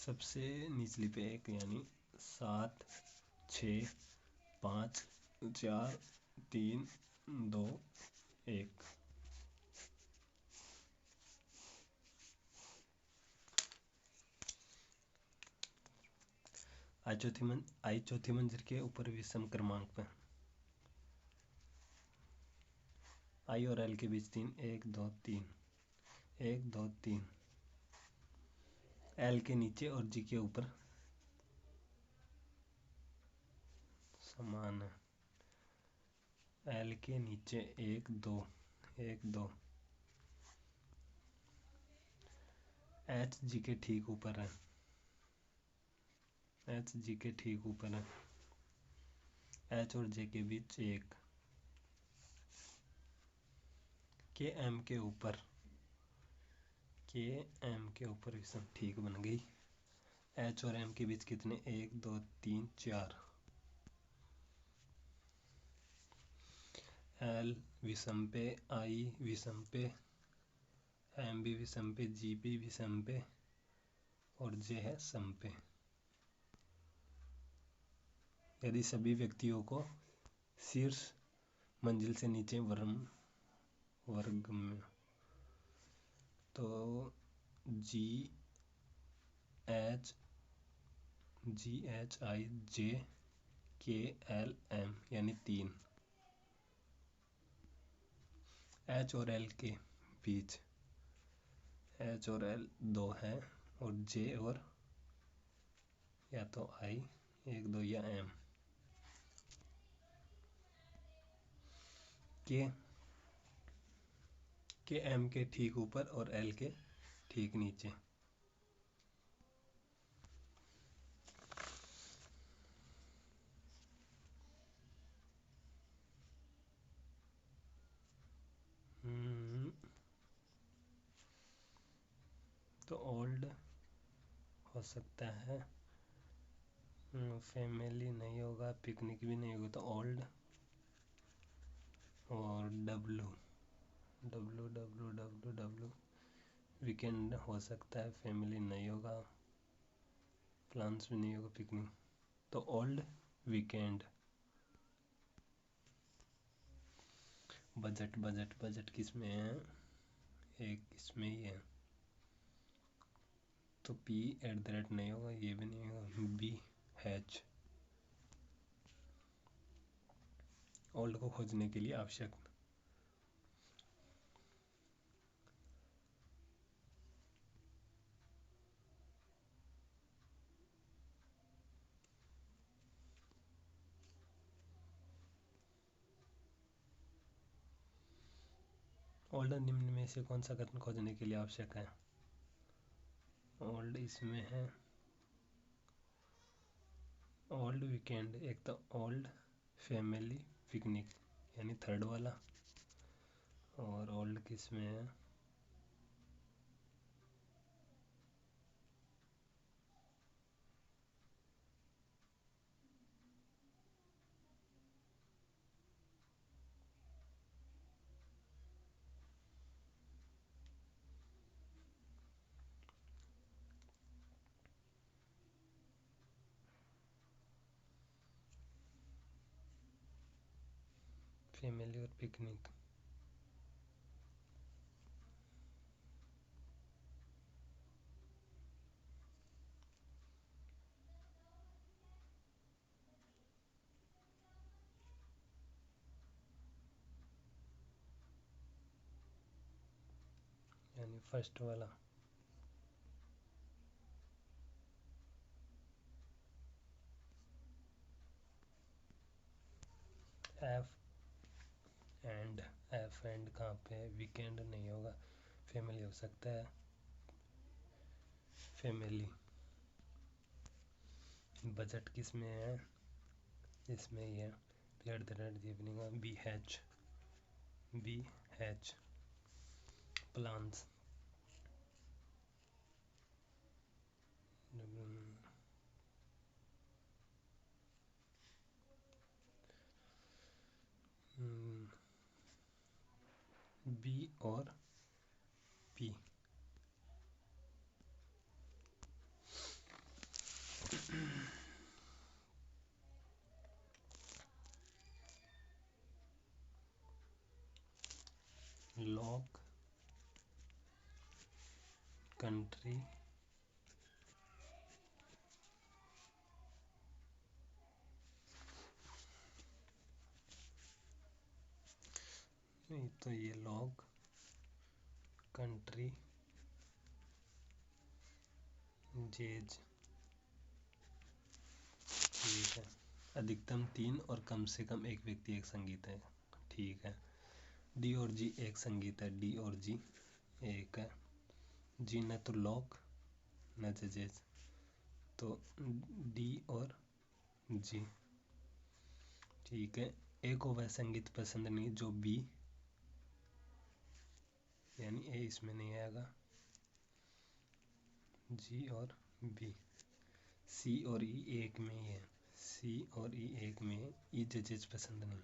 सबसे निचली पे एक, यानी 7 6 5 4 3 2 1। आई चौथी मंजिल के ऊपर विषम क्रमांक पे। आई और एल के बीच 3, 1 2 3, 1 2 3। एल के नीचे और जी के ऊपर समान है। एल के नीचे 1 2 1 2। एच जी के ठीक ऊपर है। एच जी के ठीक ऊपर है। एच और जे के बीच 1। के एम के ऊपर विषम ठीक बन गई। एच और एम के बीच कितने, 1 2 3 4। एल विषम पे, आई विषम पे, एम भी विषम पे, जी भी विषम पे और जे है सम पे। यदि सभी व्यक्तियों को शीर्ष मंजिल से नीचे वर्ग में, तो जी एच आई जे के एल एम यानी 3। एच और एल के बीच एच और एल 2 है और जे और या तो आई 1 2 या एम। के एम के ठीक ऊपर और एल के ठीक नीचे। तो ओल्ड हो सकता है, फैमिली नहीं होगा, पिकनिक भी नहीं होगा, तो ओल्ड और W W W W W weekend हो सकता है, फैमिली नहीं होगा, प्लान्स भी नहीं होगा, पिकनिक। तो ओल्ड वीकेंड। बजट किस में है, एक इसमें ही है, तो p@ नहीं होगा, ये भी नहीं होगा, बी हैच। ओल्ड को खोजने के लिए आवश्यक ओल्ड निम्न में से कौन सा कथन खोजने के लिए आवश्यक है। ओल्ड इसमें है, ओल्ड वीकेंड, एक तो ओल्ड फैमिली पिकनिक यानी थर्ड वाला, और ओल्ड किस में है, फैमिली और पिकनिक। यानी फर्स्ट वाला। एफ एंड कहाँ पे है, वीकेंड नहीं होगा, फैमिली हो सकता है, फैमिली। बजट किस में है, इसमें ही है, बी हैच। प्लान्स बी और पी। कंट्री नहीं तो ये लॉग कंट्री जेज, ठीक है। अधिकतम 3 और कम से कम एक व्यक्ति एक संगीत है, ठीक है। डी और जी एक संगीत है, डी और जी एक है। जी न तो लॉग न जजेज, तो डी और जी, ठीक है। ए को वह संगीत पसंद नहीं जो बी, यानी ए इसमें नहीं आएगा, जी और बी। सी और ई एक में ही है, सी और ई एक में है, ई जजेज पसंद नहीं,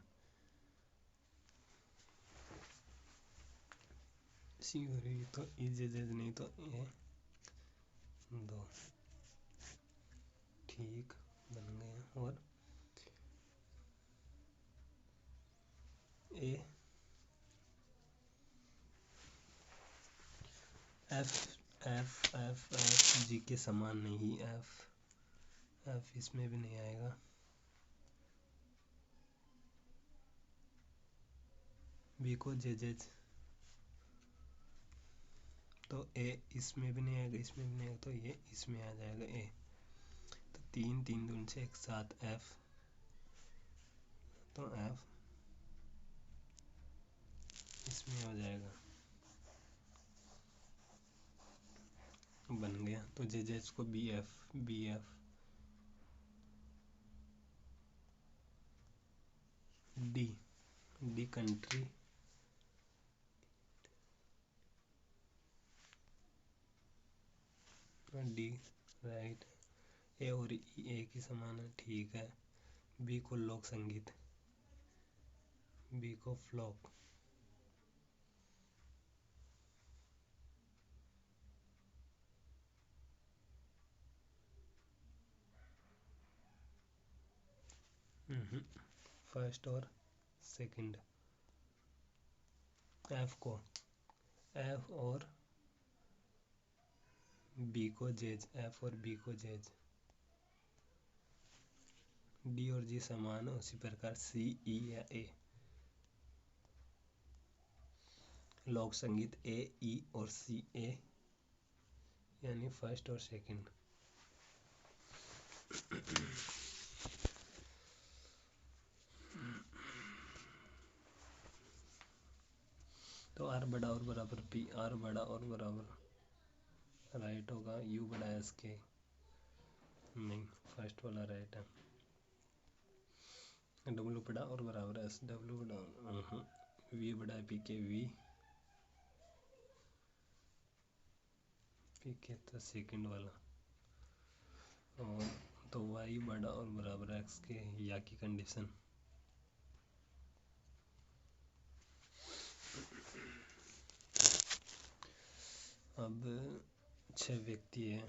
सी और ई तो ई जजेज नहीं, तो ए दो, ठीक बन गए। और A F F F F G के समान नहीं, एफ एफ इसमें भी नहीं आएगा, बी को जेजेज, तो ए इसमें भी नहीं आएगा, इसमें भी नहीं आएगा, तो ये इसमें आ जाएगा ए। तो 3 3 दून से एक साथ एफ, तो एफ इसमें हो जाएगा, बन गया। तो जेजेज को B F, B F. D, D country D right, A और ई एक ही समान है, ठीक है। बी को लोक संगीत, बी को फ्लॉक, फर्स्ट और सेकंड। एफ को, एफ और बी को जेज, एफ और बी को जेज। डी और जी समान है, उसी प्रकार सी ई या ए। लोक संगीत ए ई और सी ए, यानी फर्स्ट और सेकंड। तो आर बड़ा और बराबर पी, आर बड़ा और बराबर राइट होगा, यू बड़ा एस के, नहीं फर्स्ट वाला राइट है। डब्ल्यू बड़ा और बराबर एस, डब्ल्यू बड़ा, वी बड़ा है पी के, वी पी के तो सेकंड वाला। और तो वाई बड़ा और बराबर एक्स के, या की कंडीशन। अब 6 व्यक्ति है,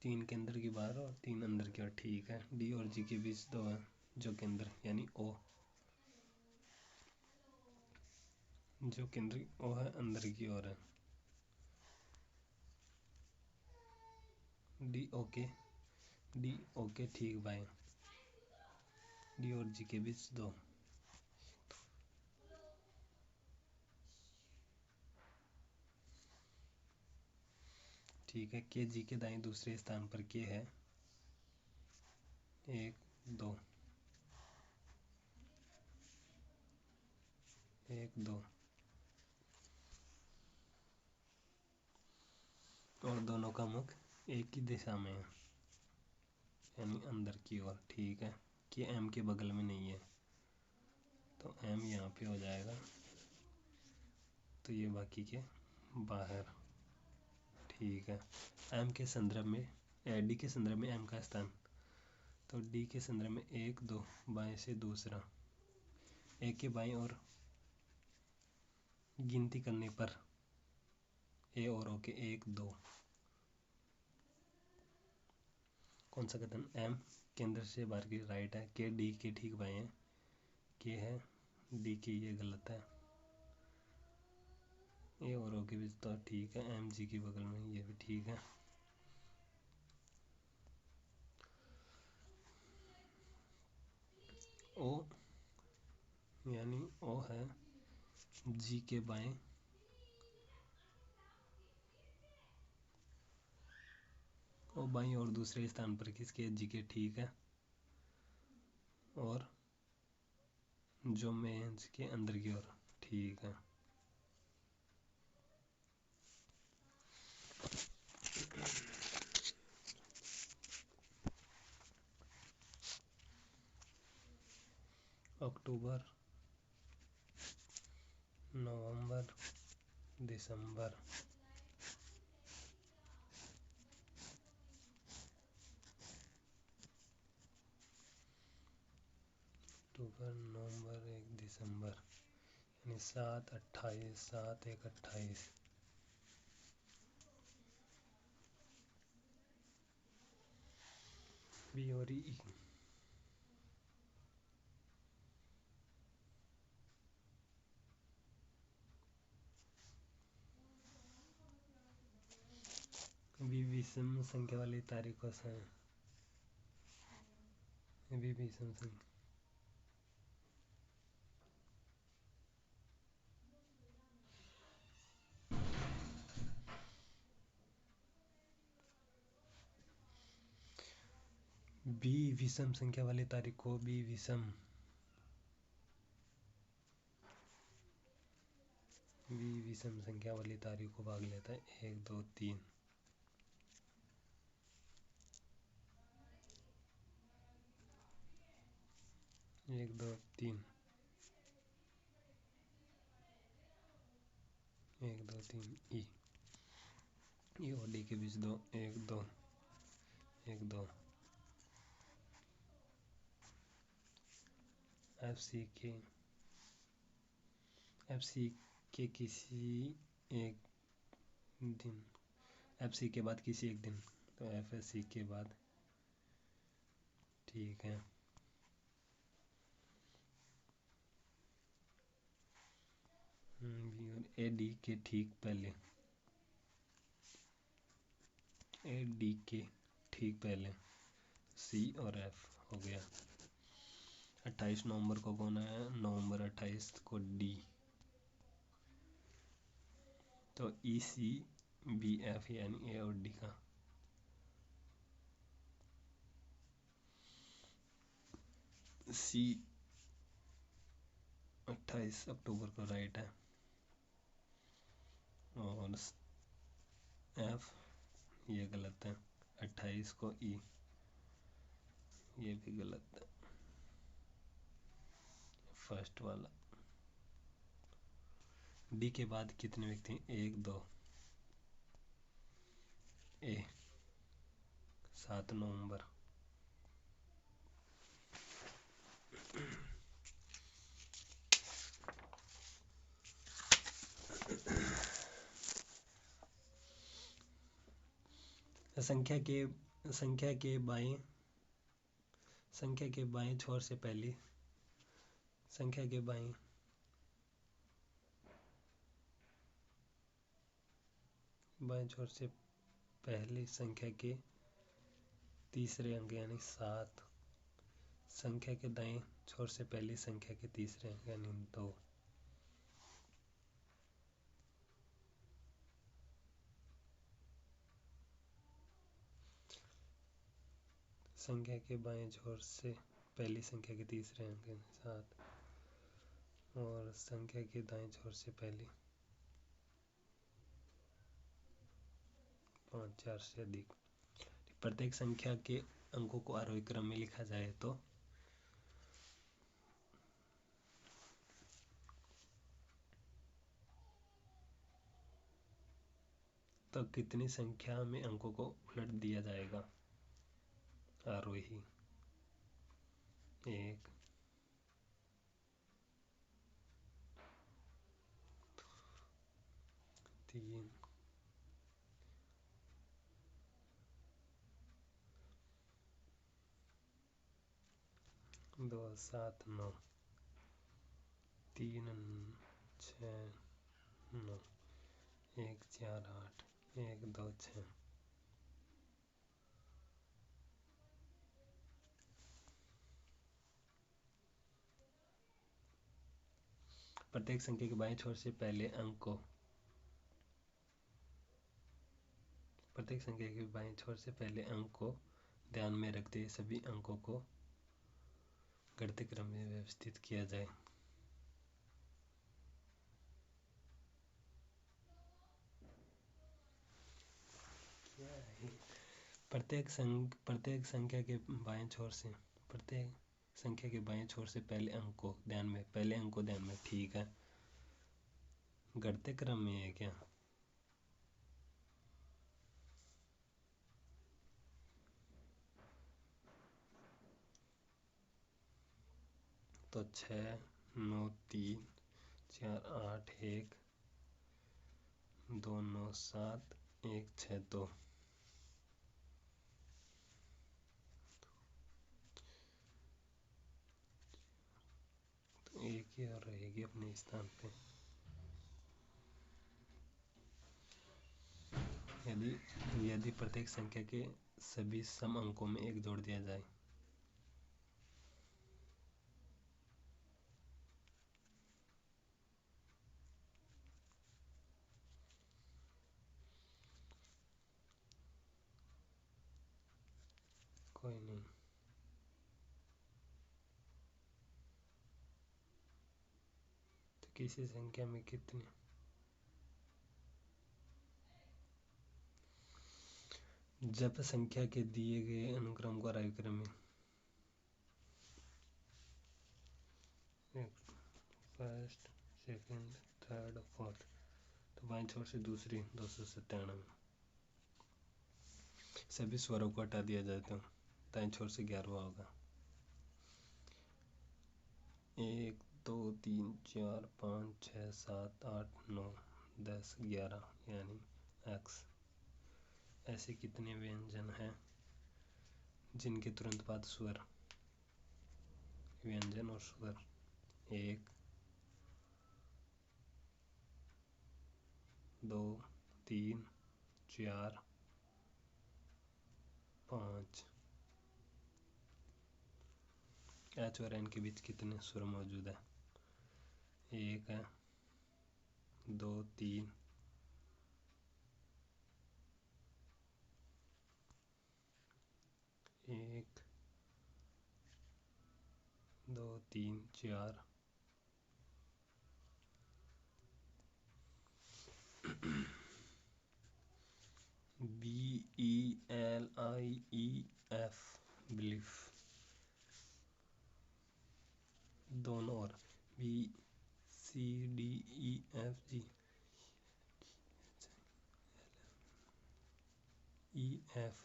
तीन केंद्र की बाहर और 3 अंदर की ओर, ठीक है। डी और जी के बीच 2 है जो केंद्र, यानी ओ, जो केंद्र ओ है अंदर की ओर है। डी ओके, डी ओके ठीक बाय, डी और जी के बीच 2, ठीक है। के जी के दाएं दूसरे स्थान पर के है, 1 2 1 2, और दोनों का मुख एक ही दिशा में है, यानी अंदर की ओर, ठीक है। कि एम के बगल में नहीं है, तो एम यहाँ पे हो जाएगा, तो ये बाकी के बाहर, ठीक है। एम के संदर्भ में, डी के संदर्भ में एम का स्थान, तो डी के संदर्भ में 1 2, बाएं से दूसरा, एक के बाएं और गिनती करने पर ए और ओ के 1 2, कौन सा कथन, एम केंद्र से बाहर की राइट है, के डी के ठीक बाएं है, के है डी के, ये गलत है, ए और ओ के बीच तो ठीक है, एम जी के बगल में ये भी ठीक है। ओ यानी ओ है जी के बाएं, ओ बाएं और दूसरे स्थान पर किसके, जी के, ठीक है। और जो मेंस के अंदर की ओर, ठीक है। अक्टूबर, नवंबर, दिसंबर, अक्टूबर, नवंबर, 1 दिसंबर, यानी 7/28, 7/1/28। बी और ई, बी विषम संख्या वाली तारीखों से, बी विषम संख्या, बी विषम संख्या वाली तारीख को बी विषम, बी विषम संख्या वाली तारीख को भाग लेता है 1 2 3, 1 2 3, 1 2 3 ई, ई और डी के बीच 2 1 2 1 2, एफ सी के, एफ सी के किसी एक दिन, एफ सी के बाद किसी एक दिन, तो एफ एस सी के बाद, ठीक है। बी और ए डी के ठीक पहले, ए डी के ठीक पहले सी और एफ हो गया। 28 नवंबर को कौन है, नवंबर 28 को डी, तो ई सी बी एफ यानी ए और डी का, सी 28 अक्टूबर को राइट है, और एफ ये गलत है, 28 को ई ये भी गलत है, फर्स्ट वाला। डी के बाद कितने व्यक्ति, 1 2, ए 7 नवंबर, संख्या के बाएं, संख्या के बाएं छोर से पहली, संख्या के बाएं बाएं छोर से पहली संख्या के तीसरे अंक यानी 7, संख्या के दाएं छोर से पहली संख्या के तीसरे अंक यानी 2, संख्या के बाएं छोर से पहली संख्या के तीसरे अंक यानी 7, और संख्या के दाएं छोर से पहली 5 4 से अधिक। प्रत्येक संख्या के अंकों को आरोही क्रम में लिखा जाए तो कितनी संख्या में अंकों को उलट दिया जाएगा, आरोही, 1 3 2 7 9 3 6 9, 148 126। प्रत्येक संख्या के बाएं छोर से पहले अंक को ध्यान में रखते हुए सभी अंकों को घटते क्रम में व्यवस्थित किया जाए। प्रत्येक संख्या के बाएं छोर से पहले अंक को ध्यान में, ठीक है। घटते क्रम में है क्या? तो 6 9 3 4 8 1 2 9 7 1 6 2। तो एक ही और रहेगी अपने स्थान पे। यदि प्रत्येक संख्या के सभी सम अंकों में 1 जोड़ दिया जाए, कोई नहीं। तो किसी संख्या में कितने जब संख्या के दिए गए अनुक्रम को आरोही क्रम में फर्स्ट सेकंड थर्ड फोर्थ, तो बाएं छोर से दूसरी 297 सभी स्वरों को हटा दिया जाए तो दाएं छोर से 11वां होगा। 1 2 3 4 5 6 7 8 9 10 11 यानी x। ऐसे कितने व्यंजन हैं जिनके तुरंत बाद स्वर, व्यंजन और स्वर? 1 2 3 4 5। एच और एन के बीच कितने स्वर मौजूद है? 1 है, 2 3 1 2 3 4 BELIEF बिलीफ दोनों, और BCDEFG EF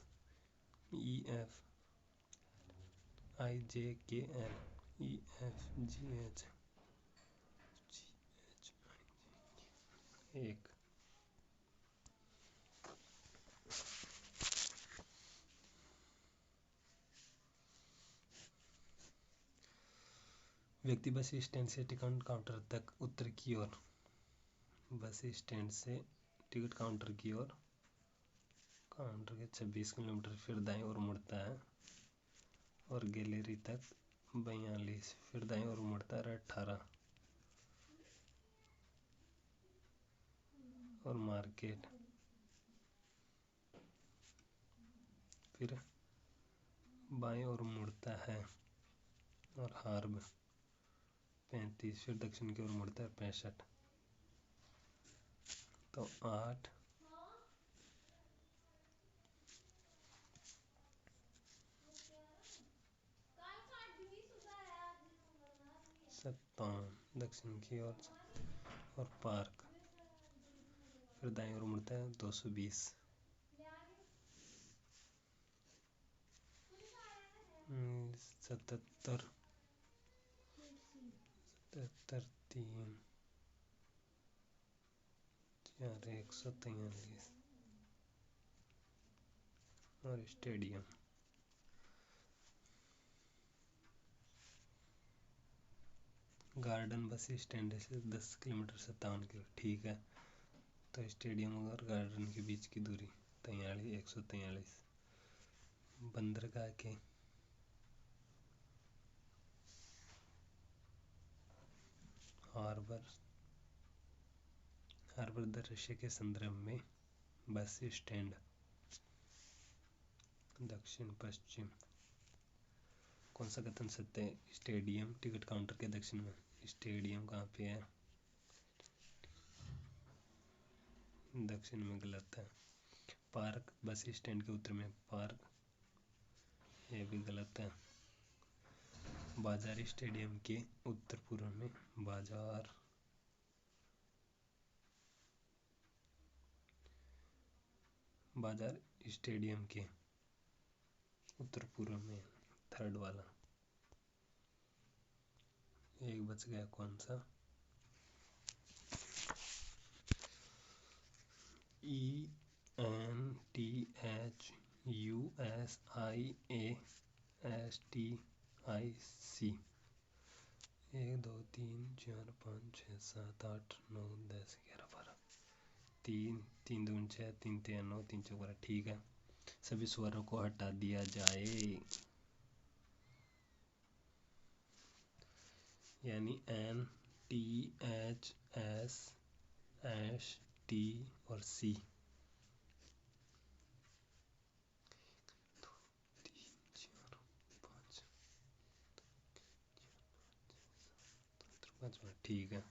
IJKL EFGH 1। व्यक्ति बस स्टैंड से टिकट काउंटर तक उत्तर की ओर काउंटर के 26 किलोमीटर फिर दाएं ओर मुड़ता है, और गैलरी तक 42 फिर दाएं ओर मुड़ता है 18, और मार्केट फिर बाएं ओर मुड़ता है, और हार्ब 35 फिर दक्षिण की ओर मुड़ता है 65। तो 8 57 दक्षिण की ओर, और पार्क फिर दाएं ओर मुड़ता है 220। 77 3 4 143, और स्टेडियम गार्डन बस स्टैंड से 10 किलोमीटर 57 किलो, ठीक है। तो स्टेडियम और गार्डन के बीच की दूरी 143। बंदरगाह के हार्बर दृश्य के संदर्भ में बस स्टैंड दक्षिण पश्चिम। कौन सा कथन सत्य है? स्टेडियम टिकट काउंटर के दक्षिण में। स्टेडियम कहाँ पे है? दक्षिण में गलत है। पार्क बस स्टैंड के उत्तर में। पार्क ये भी गलत है। बाजार स्टेडियम के उत्तर पूर्व में। बाजार स्टेडियम के उत्तर पूर्व में। थर्ड वाला। एक बच गया, कौन सा? ENTHUSIASTIC 1 2 3 4 5 6 7 8 9 10 11 12 3 3 2 6 3 3 9 3 4 12। ठीक है, सभी स्वरों को हटा दिया जाए, यानी N T H S S T और C। ठीक है।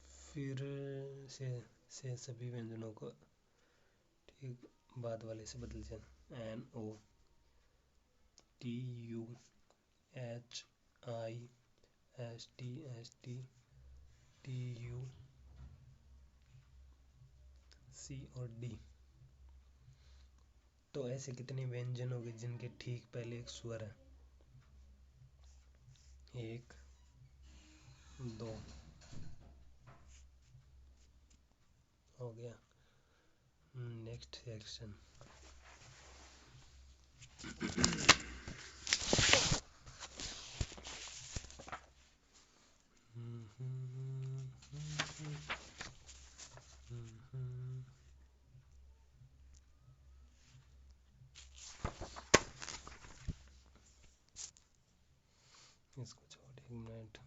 फिर से सभी व्यंजनों को ठीक बाद वाले से बदल जाए। NOTUHISTTUC और D। तो ऐसे कितने व्यंजन हो गए जिनके ठीक पहले एक स्वर है? 1 2 हो गया। Next section. इसको छोड़ 1 मिनट,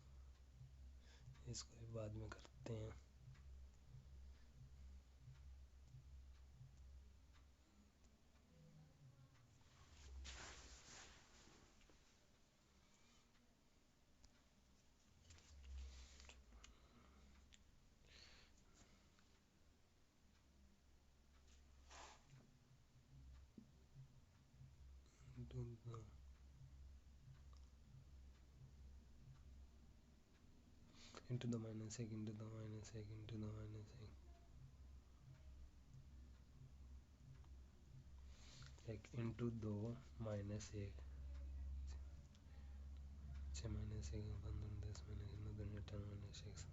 इसको भी बाद में करते हैं। into the minus 1 into the minus 1 into the minus 1 into 2 minus 1 6 minus 1 15 10 minus 9 10 minus 6।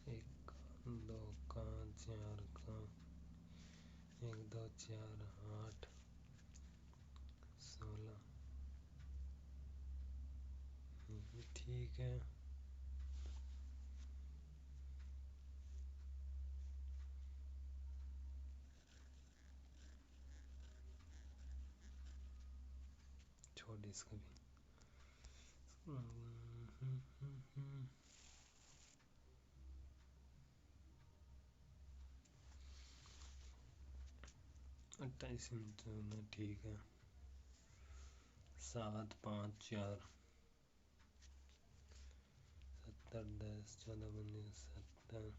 एक 2 का 4 का 1 2 4 8 16। ठीक है। छोड़ इसका भी। 28 मिनट। ठीक है। 7 5 4 70 10 14 19 17।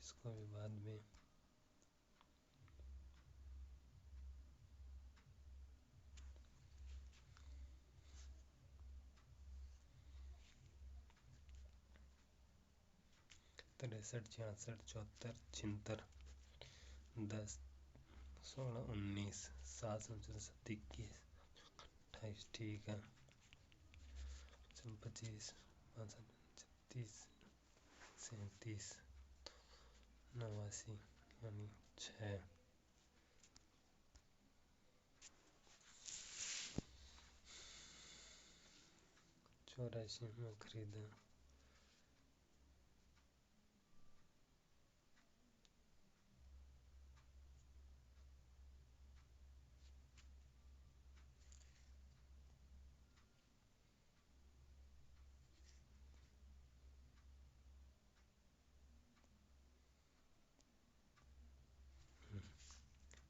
इसको भी बाद में। 63, 66, 74, 76, 10, 16, 19, 7, 7, 21, 28। ठीक है। 25, 65, 36, 37, 89 यानी 6। 84 में खरीदा।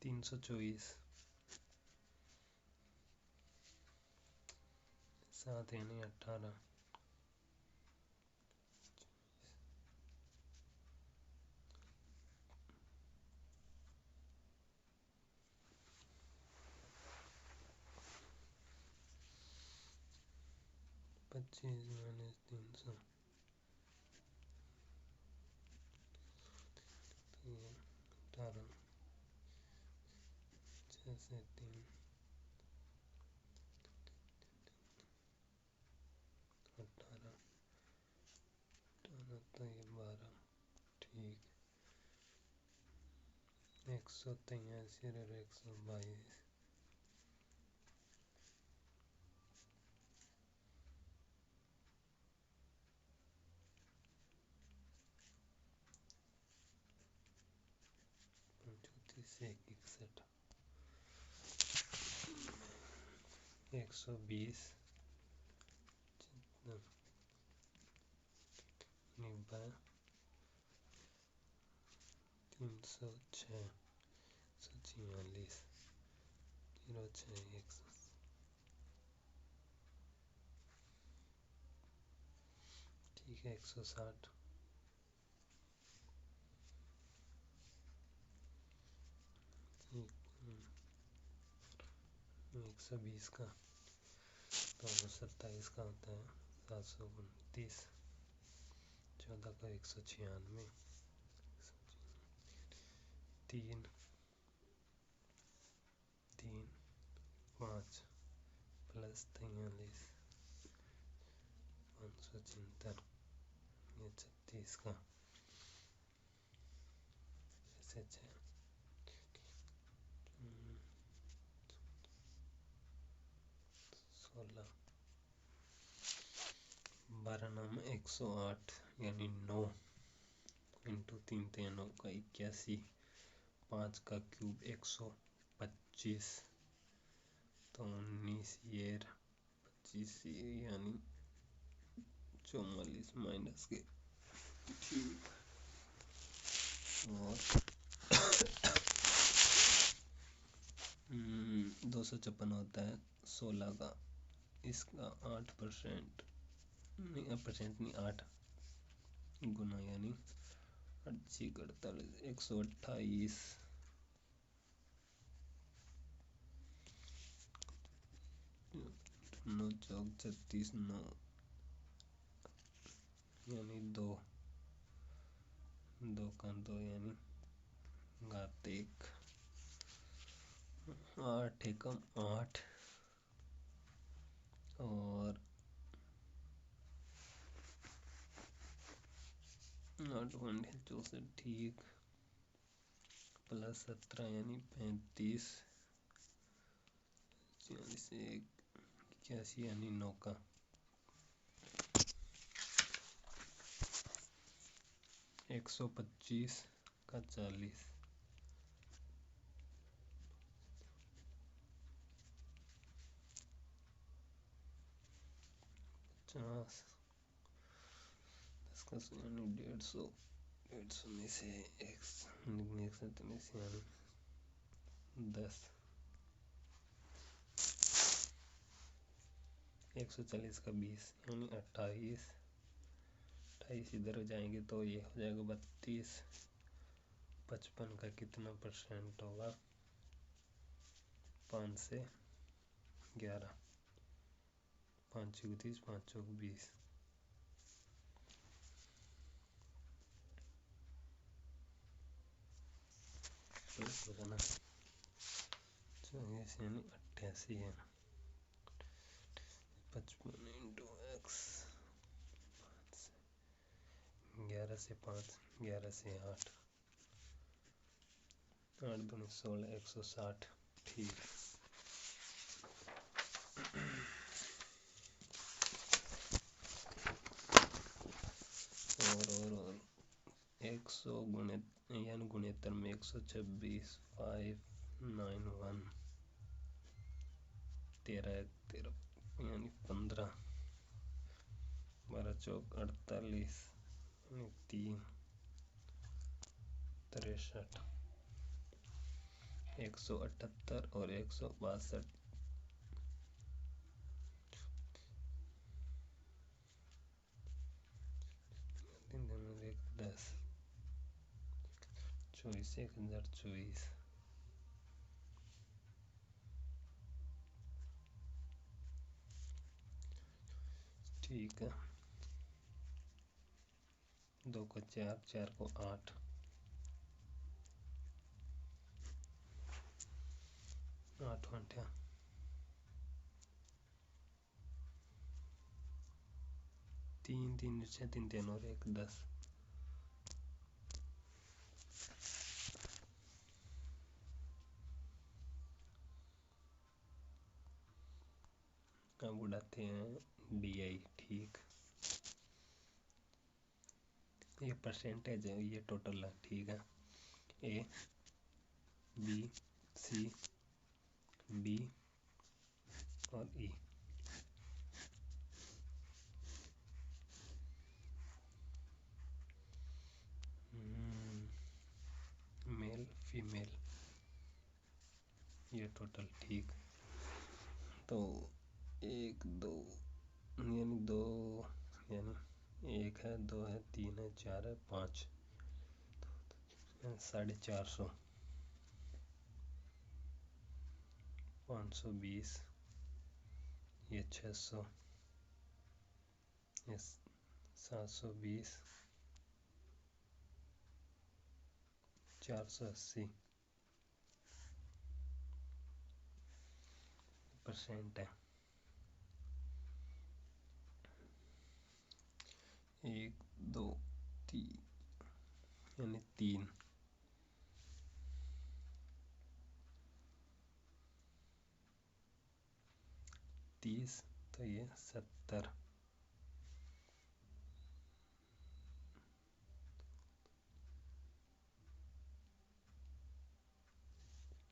324, 7 यानी 18। 25 माइनस 300 18। 6 से 3 18। 18 तो ये 12। ठीक। 183 और 122। 34 से 61। 120 90 306 146 06 100। ठीक है। 160 120 का तो 27 का होता है 729। 14 का 196। 3 3 5 प्लस 43 576। ये 36 का 6 16। 12 नाम 108 यानी 9 इंटू 3 तो 9 का 81। 5 का क्यूब 125 तो 19 ये 25 यानी 44 माइनस के। ठीक। और 256 होता है 16 का। इसका 8% नहीं, परसेंट नहीं, 8 गुना यानी 48 128। 9 चौक 36 9 यानी 2 2 का 2 यानी घात 1। 8 एकम 8 और 8.64। ठीक। प्लस 17 यानी 35। 40 से 81 यानी 9 का। 125 का 40। 50 10 का 100 यानी 150। 150 में से 1 यानी 10। 140 का 20 यानी 28। 28 इधर हो जाएंगे तो ये हो जाएगा 32। 55 का कितना परसेंट होगा? 5 से 11। 5 चौक 30 5 चौक 20। होगा ना, 24 यानी 88 है। 55 इंटू एक्स, 11 से 5, 11 से 8, 8 दूनी 16, 160। ठीक। और 100 यानी गुणेतर में 126, 591, 13 13 यानी 15, 12 चौक 48 यानी 3, 63, 178 और 162, 10, 24, 1024। ठीक है। 2 को 4, 4 को 8, 8 घंटे, 3 3 6 3 3 और 1 10। अब उड़ाते हैं DI। ठीक। ये परसेंटेज है, ये टोटल है। ठीक है। A B C D और E। मेल फीमेल, ये टोटल। ठीक। तो 1 2 यानी 2, यानी 1 है, 2 है, 3 है, 4 है, 5, 450, 520, ये 600, ये 720, 480 परसेंट है। 1 2 3 यानी 3, 30, तो ये 70,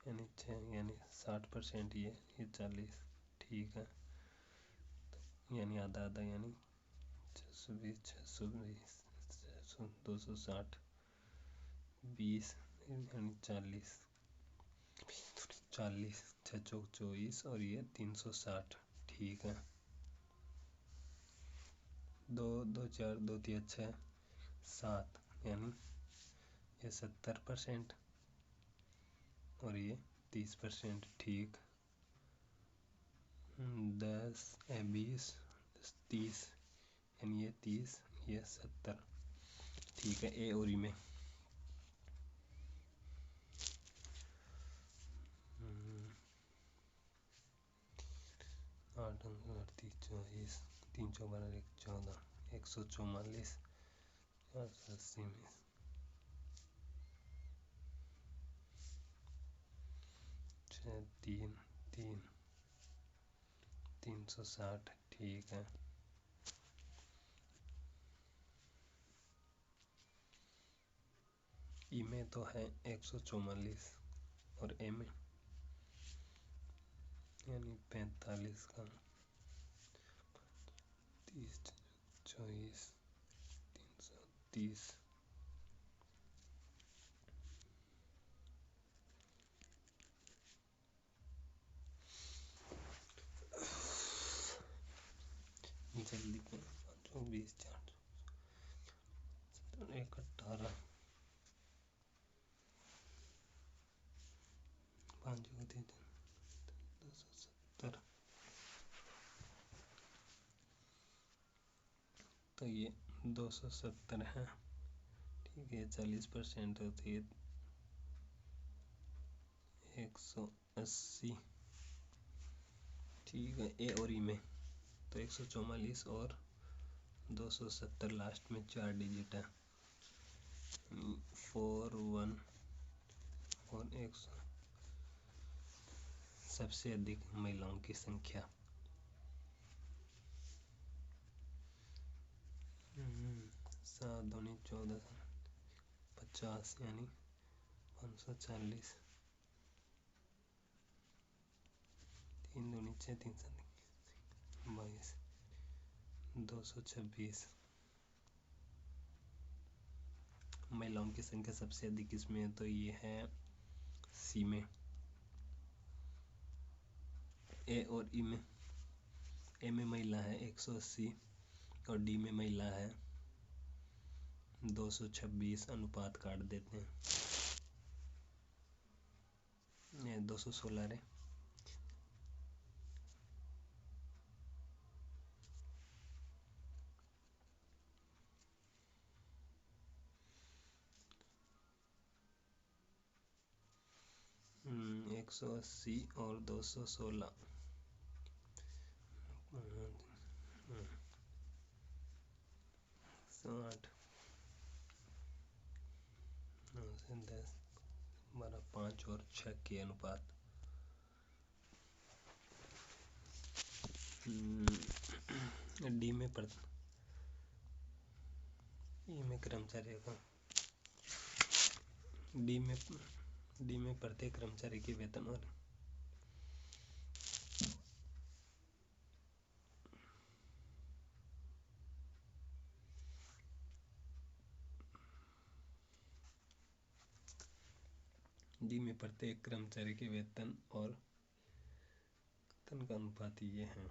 यानी 6, यानी 60%। ये 40। ठीक है। यानी आधा आधा, यानी 620, 620, 260, 20 यानी 40, 40, 6 चौक 24 और ये 360। ठीक है। 2 2 4 2 3 6 7, यानी ये 70% और ये 30%। ठीक। 10 20, 30 यानी ये 30, ये 70। ठीक है। ए और ई में 8 38 24, 3 चौक 12, 1 14, 144, 480 में 6 3 3, 360। ठीक है। ई में तो है 144 और ए में यानी 45 का 30 24, 330। जल्दी करें। 20 4 1 18, 5 270। तो ये 270 है। ठीक है। 40% होती है 180, ठीक है। ए और ई में तो 144 और 270, लास्ट में 4 डिजिट है, 41 और 100। सबसे अधिक महिलाओं की संख्या, 7 दूनी 14, 50 यानी 540, 3 दूनी 6, 3 22, 226। महिलाओं की संख्या सबसे अधिक इसमें है तो ये है सी में। ए और ई में, ए में महिला है 180 और डी में महिला है 226, अनुपात काट देते हैं, ये 216 है। हम्म, 180 और 216, 108, 10, 12, 5 और 6 के अनुपात। डी में ई में कर्मचारियों का, डी में प्रत्येक कर्मचारी की वेतन और डी में प्रत्येक कर्मचारी के वेतन और वेतन का अनुपात ये है।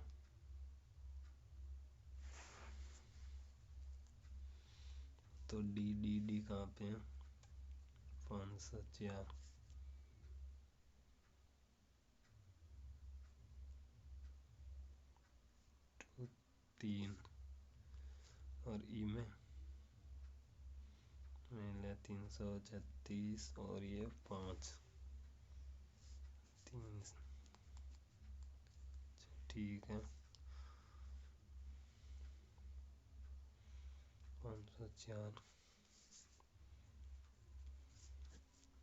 तो डी कहाँ पे है, 504, 3 और ई में 336 और ये 5, 3, ठीक है। 504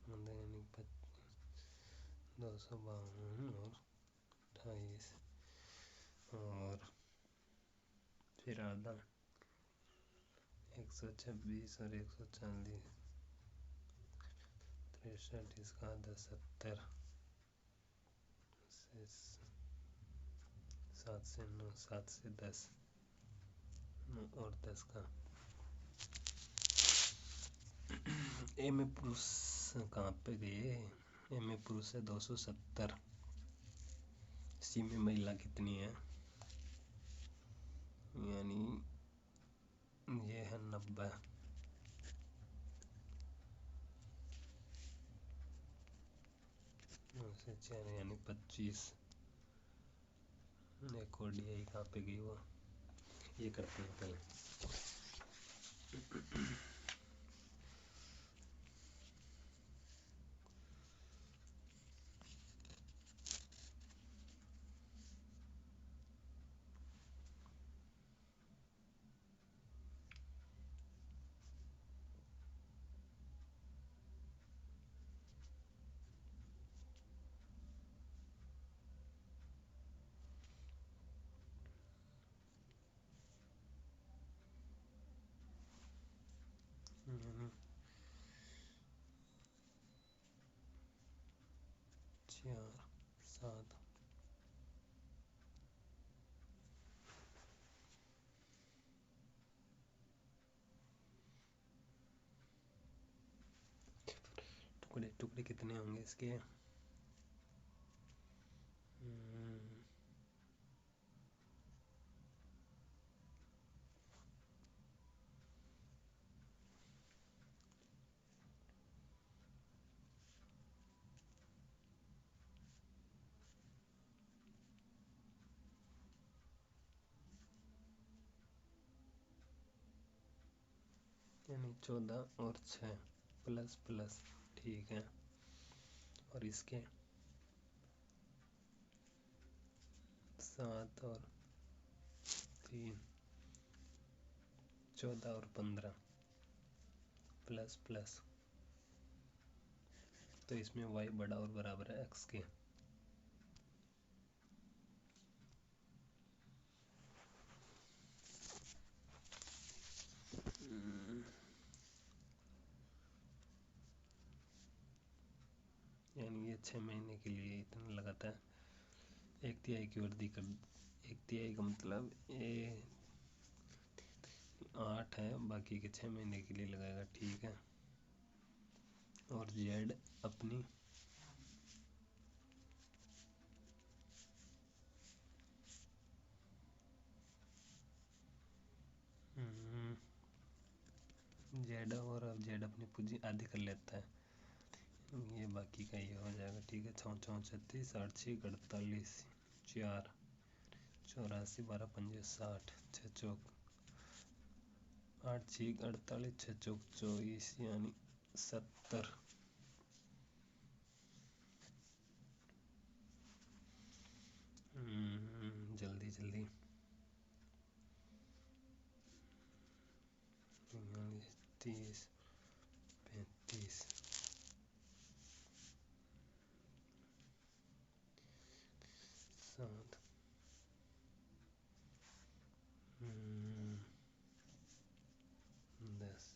यानी 252 और 28 और फिर आधा 126 और 140, 63, इसका आधा 70, 7 से 9, 7 से 10, 9 और 10 का। ए में पुरुष कहाँ पे गए, ए में पुरुष है 270, सी में महिला कितनी है, यानी ये है 90, से 4 यानी 25। एक और डी आई कहाँ पे गई वो, ये करते हैं पहले। यानी 4, 7, टुकड़े टुकड़े कितने होंगे इसके, यानी 14 और 6 प्लस प्लस, ठीक है। और इसके 7 और 3 14 और 15 प्लस प्लस, तो इसमें y बड़ा और बराबर है x के। यानी ये 6 महीने के लिए इतना लगाता है। 1/3 की वृद्धि कर, 1/3 का मतलब ये 8 है, बाकी के 6 महीने के लिए लगाएगा, ठीक है। और जेड अपनी जेड, और अब जेड अपनी पूंजी आधी कर लेता है, ये बाकी का ये हो जाएगा, ठीक है। 6 4 36, 8 6 48, 4 84, 12 5 60, 6 चौक 8 6 48, 6 चौक 24, यानी 70। जल्दी जल्दी 30 35 7 10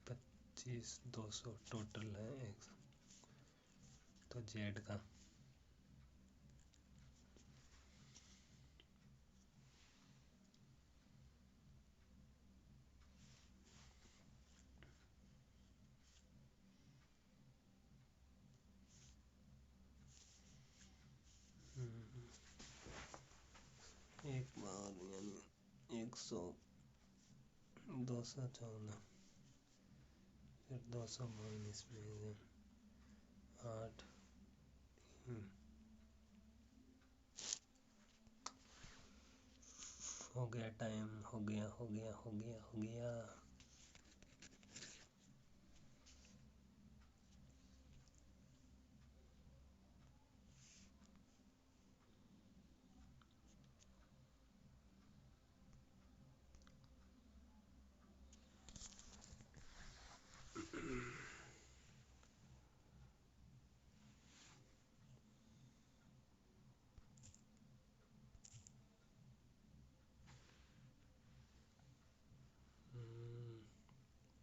25 200 टोटल है एक, तो जेड का 1 बार यानी 100 214, फिर 200 माइनस में 8 हो गया, टाइम हो गया हो गया हो गया हो गया।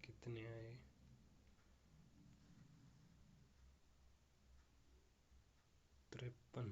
कितने आए? 53।